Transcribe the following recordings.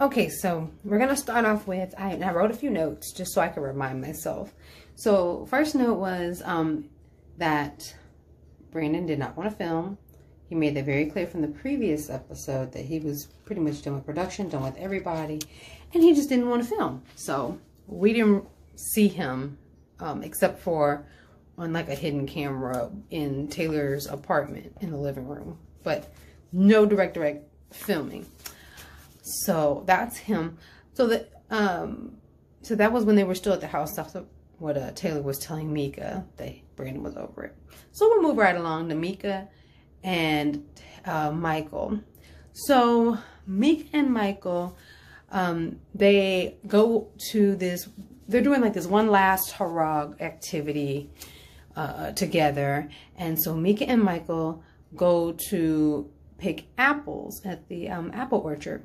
Okay, so we're gonna start off with, I wrote a few notes just so I could remind myself. So first note was that Brandon did not want to film. He made that very clear from the previous episode that he was pretty much done with production, done with everybody, and he just didn't want to film. So we didn't see him except for on like a hidden camera in Taylor's apartment in the living room, but no direct filming. So that's him. So that was when they were still at the house. That's what Taylor was telling Mika, that Brandon was over it. So we'll move right along to Mika and Michael. So Mika and Michael, they go to this, they're doing like this one last Harag activity together. And so Mika and Michael go to pick apples at the apple orchard.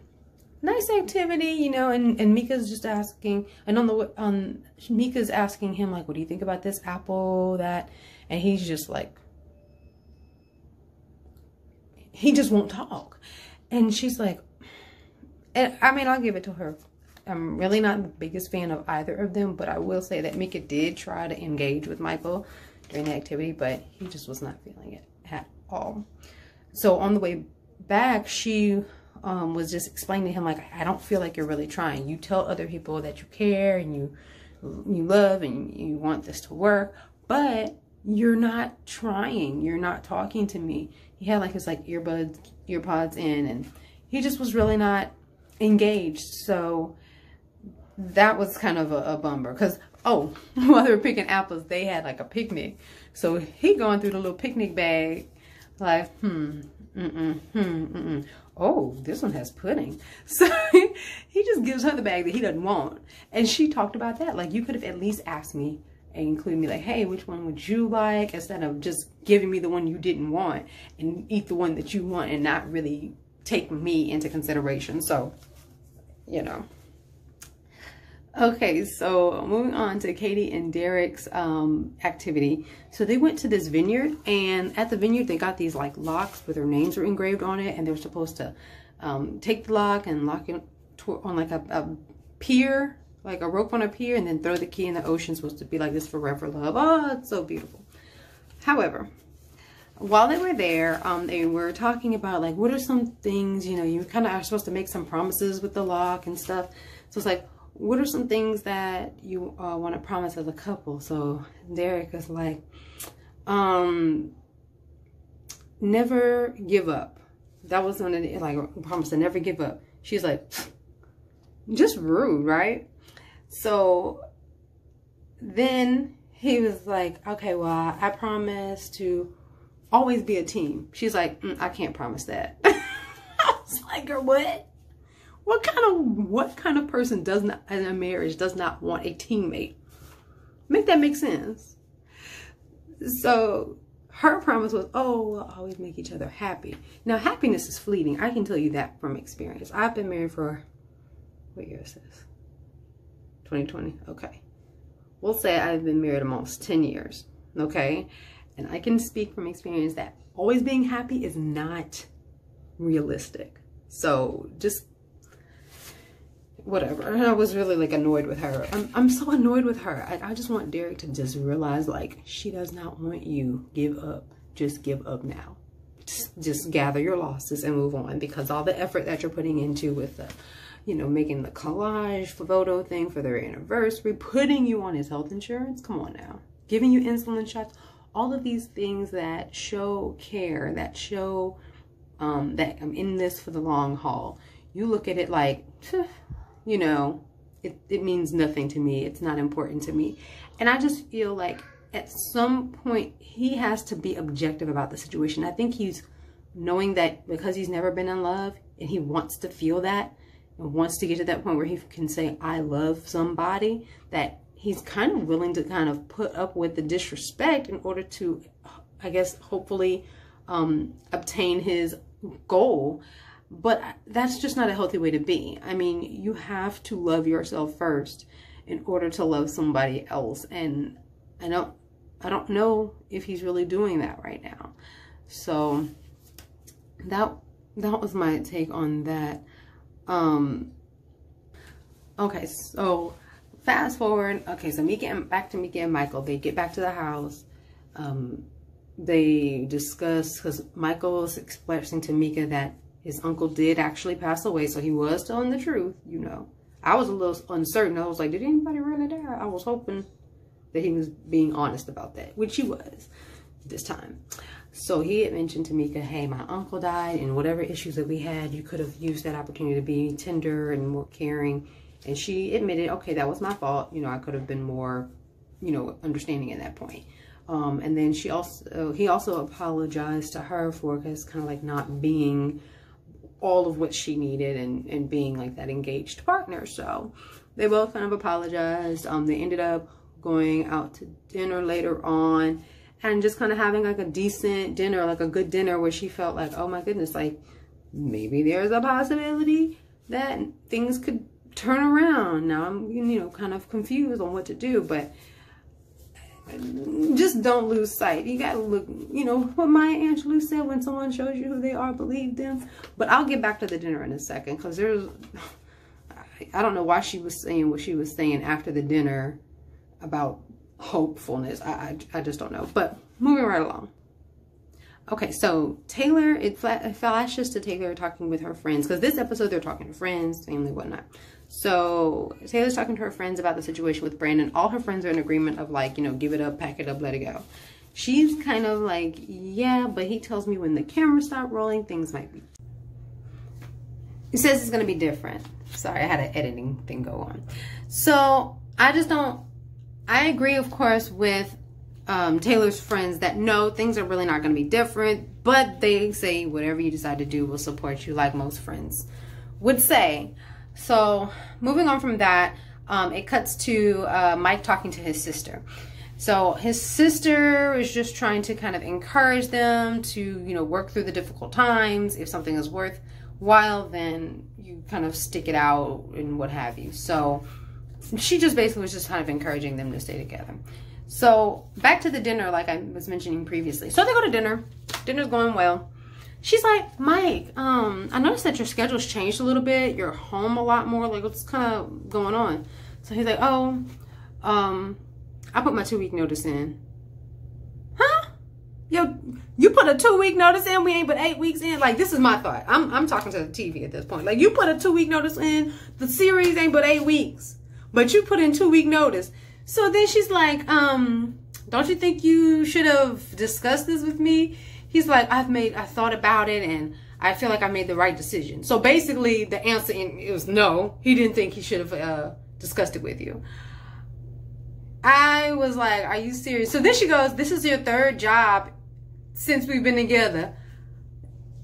Nice activity, you know, and Mika's just asking, and Mika's asking him, like, what do you think about this apple, that, and he's just like, he just won't talk. And she's like, and I mean, I'll give it to her. I'm really not the biggest fan of either of them, but I will say that Mika did try to engage with Michael during the activity, but he just was not feeling it at all. So on the way back, she was just explaining to him, like, I don't feel like you're really trying. You tell other people that you care and you love and you want this to work, but you're not trying. You're not talking to me. He had like his earpods in, and he just was really not engaged. So that was kind of a bummer, because while they were picking apples, they had like a picnic. So he going through the little picnic bag like, oh, this one has pudding. So he just gives her the bag that he doesn't want. And she talked about that. Like, you could have at least asked me and included me, like, hey, which one would you like? Instead of just giving me the one you didn't want and eat the one that you want and not really take me into consideration. So, you know. Okay, so moving on to Katie and Derek's activity. So they went to this vineyard, and at the vineyard they got these like locks with their names were engraved on it, and they were supposed to take the lock and lock it on like a pier, like a rope on a pier, and then throw the key in the ocean. Supposed to be like this forever love. Oh, it's so beautiful. However, while they were there, they were talking about like, what are some things, you know, you kind of are supposed to make some promises with the lock and stuff. So it's like, what are some things that you want to promise as a couple? So Derek is like, never give up. That was one of the, like, promise to never give up. She's like, just rude, right? So then he was like, okay, well, I promise to always be a team. She's like, I can't promise that. I was like, girl, what? What kind of person does not, in a marriage, does not want a teammate? Make that make sense. So her promise was, oh, we'll always make each other happy. Now, happiness is fleeting. I can tell you that from experience. I've been married for, what year is this? 2020. Okay. We'll say I've been married almost 10 years. Okay. And I can speak from experience that always being happy is not realistic. So just whatever. I was really like annoyed with her. I'm so annoyed with her. I just want Derek to just realize, like, she does not want you. Give up. Just give up now. Just gather your losses and move on, because all the effort that you're putting into with the, you know, making the collage photo thing for their anniversary, putting you on his health insurance, come on now, giving you insulin shots, all of these things that show care, that show that I'm in this for the long haul. You look at it like, you know, it means nothing to me. It's not important to me. And I just feel like at some point he has to be objective about the situation. I think he's knowing that because he's never been in love and he wants to feel that and wants to get to that point where he can say, I love somebody, that he's kind of willing to kind of put up with the disrespect in order to, I guess, hopefully obtain his goal. But that's just not a healthy way to be. I mean, you have to love yourself first in order to love somebody else. And I don't know if he's really doing that right now. So that was my take on that. Okay, so fast forward. Okay, so back to Mika and Michael. They get back to the house. They discuss, because Michael was expressing to Mika that his uncle did actually pass away, so he was telling the truth, you know. I was a little uncertain. I was like, did anybody really die? I was hoping that he was being honest about that, which he was this time. So he had mentioned to Mika, hey, my uncle died, and whatever issues that we had, you could have used that opportunity to be tender and more caring. And she admitted, okay, that was my fault. You know, I could have been more, you know, understanding at that point. And then he also apologized to her for kind of like not being all of what she needed and being like that engaged partner. So they both kind of apologized. They ended up going out to dinner later on and just kind of having like a decent dinner, like a good dinner where she felt like, oh my goodness, like maybe there's a possibility that things could turn around. Now I'm, you know, kind of confused on what to do, but just don't lose sight. You gotta look, you know, what Maya Angelou said, when someone shows you who they are, believe them. But I'll get back to the dinner in a second, because I don't know why she was saying what she was saying after the dinner about hopefulness. I just don't know. But moving right along. Okay, so Taylor, it flashes to Taylor talking with her friends, because this episode they're talking to friends, family, whatnot. So Taylor's talking to her friends about the situation with Brandon. All her friends are in agreement of like, you know, give it up, pack it up, let it go. She's kind of like, yeah, but he tells me when the cameras start rolling, things might be. He says it's going to be different. Sorry, I had an editing thing go on. So I agree, of course, with Taylor's friends that no, things are really not going to be different, but they say whatever you decide to do will support you, like most friends would say. So moving on from that, it cuts to Mike talking to his sister. So his sister is just trying to kind of encourage them to, you know, work through the difficult times. If something is worthwhile, then you kind of stick it out and what have you. So she just basically was just kind of encouraging them to stay together. So back to the dinner, like I was mentioning previously. So they go to dinner. Dinner's going well. She's like, Mike, I noticed that your schedule's changed a little bit. You're home a lot more. Like, what's kind of going on? So he's like, oh, I put my 2-week notice in. Huh? Yo, you put a 2-week notice in? We ain't but 8 weeks in? Like, this is my thought. I'm talking to the TV at this point. Like, you put a 2-week notice in. The series ain't but 8 weeks. But you put in 2-week notice. So then she's like, don't you think you should have discussed this with me? He's like, I thought about it and I feel like I made the right decision. So basically the answer was no. He didn't think he should have discussed it with you. I was like, are you serious? So then she goes, this is your 3rd job since we've been together.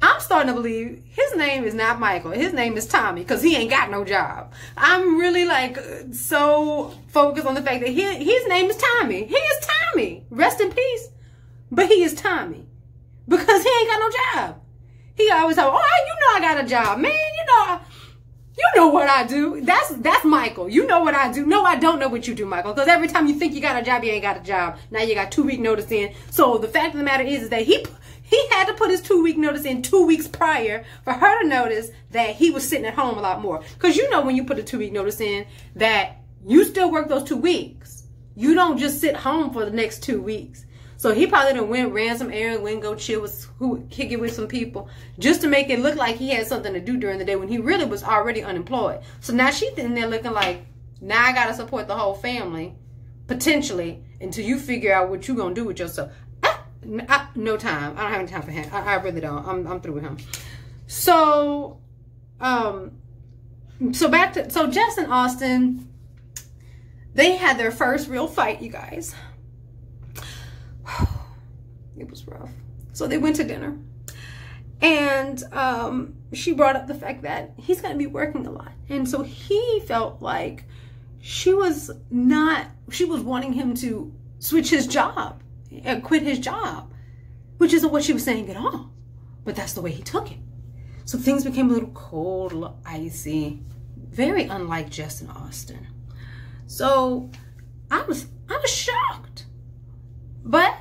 I'm starting to believe his name is not Michael. His name is Tommy, because he ain't got no job. I'm really like so focused on the fact that his name is Tommy. He is Tommy. Rest in peace. But he is Tommy. Because he ain't got no job. He always like, oh, you know I got a job, man. You know what I do. That's Michael. You know what I do. No, I don't know what you do, Michael. Because every time you think you got a job, you ain't got a job. Now you got 2-week notice in. So the fact of the matter is that he had to put his 2-week notice in 2 weeks prior for her to notice that he was sitting at home a lot more. Because you know when you put a 2-week notice in that you still work those 2 weeks. You don't just sit home for the next 2 weeks. So he probably done ran some errands, went go kick it with some people, just to make it look like he had something to do during the day when he really was already unemployed. So now she's in there looking like, now I got to support the whole family, potentially, until you figure out what you're going to do with yourself. No time. I don't have any time for him. I really don't. I'm through with him. So, so Jess and Austin, they had their first real fight, you guys. It was rough. So they went to dinner, and she brought up the fact that he's going to be working a lot, and so he felt like she was wanting him to switch his job and quit his job, which isn't what she was saying at all, but that's the way he took it. So things became a little cold, a little icy, very unlike Jess and Austin. So I was shocked. But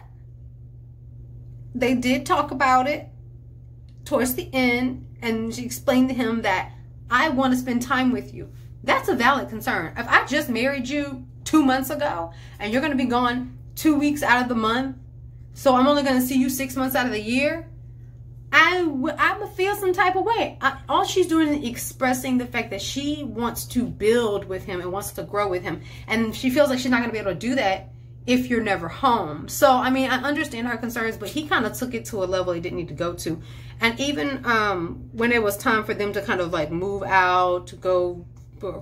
they did talk about it towards the end, and she explained to him that I want to spend time with you. that's a valid concern. If I just married you 2 months ago and you're going to be gone 2 weeks out of the month, so I'm only going to see you 6 months out of the year, I'm going to feel some type of way. All she's doing is expressing the fact that she wants to build with him and wants to grow with him. And she feels like she's not going to be able to do that if you're never home. So, I mean, I understand her concerns, but he kind of took it to a level he didn't need to go to. And even when it was time for them to kind of like move out, to go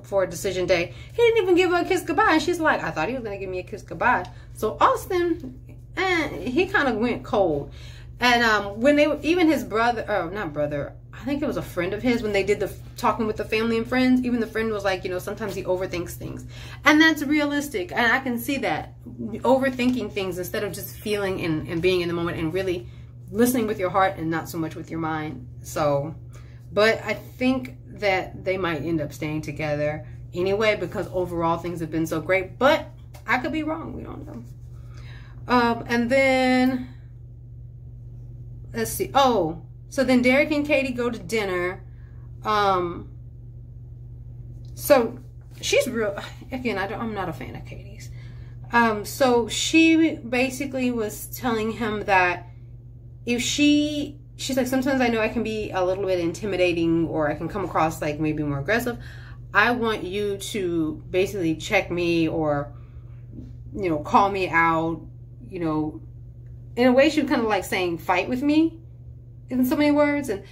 for a decision day, he didn't even give her a kiss goodbye. And she's like, I thought he was going to give me a kiss goodbye. So Austin, he kind of went cold. And when they, even his brother, not brother, I think it was a friend of his, when they did the talking with the family and friends, even the friend was like, you know, sometimes he overthinks things. And that's realistic. And I can see that, overthinking things instead of just feeling and being in the moment and really listening with your heart and not so much with your mind. So, but I think that they might end up staying together anyway, because overall things have been so great. But I could be wrong. We don't know. And then, let's see. Oh, so then Derek and Katie go to dinner. So she's real, again, I'm not a fan of Katie's. So she basically was telling him that if she's like, sometimes I know I can be a little bit intimidating, or I can come across like maybe more aggressive. I want you to basically check me, or, you know, call me out, you know, in a way she was kind of like saying, fight with me in so many words. And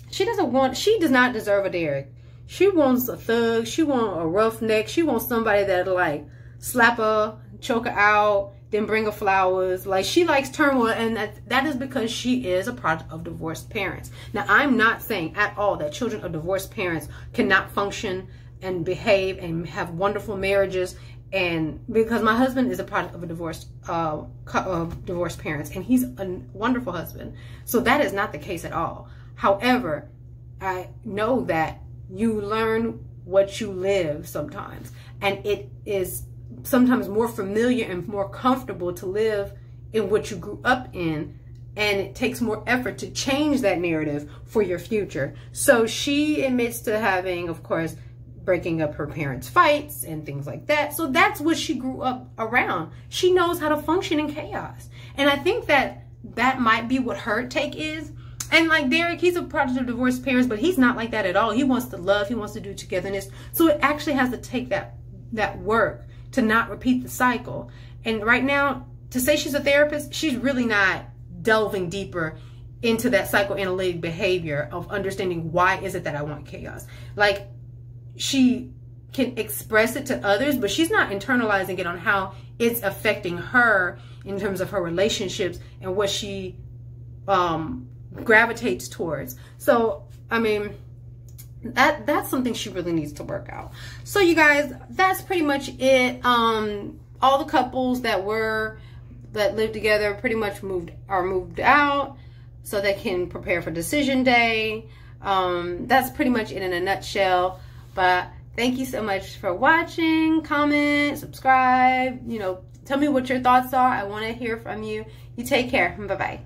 she does not deserve a Derek. She wants a thug. She wants a roughneck. She wants somebody that'll like slap her, choke her out, then bring her flowers. Like, she likes turmoil, and that is because she is a product of divorced parents. Now, I'm not saying at all that children of divorced parents cannot function and behave and have wonderful marriages. And because my husband is a product of a divorced parents, and he's a wonderful husband, so that is not the case at all. However, I know that you learn what you live sometimes, and it is sometimes more familiar and more comfortable to live in what you grew up in, and it takes more effort to change that narrative for your future. So she admits to having, of course, breaking up her parents' fights and things like that. So that's what she grew up around. She knows how to function in chaos. And I think that that might be what her take is. And like Derek, he's a product of divorced parents, but he's not like that at all. He wants to love, he wants to do togetherness. So it actually has to take that work to not repeat the cycle. And right now, to say she's a therapist, she's really not delving deeper into that psychoanalytic behavior of understanding, why is it that I want chaos? Like, she can express it to others, but she's not internalizing it on how it's affecting her in terms of her relationships and what she gravitates towards. So, I mean, that's something she really needs to work out. So you guys, that's pretty much it. All the couples that live together pretty much moved out so they can prepare for decision day. That's pretty much it in a nutshell. But thank you so much for watching. Comment, subscribe, you know, tell me what your thoughts are. I want to hear from you. You take care. Bye-bye.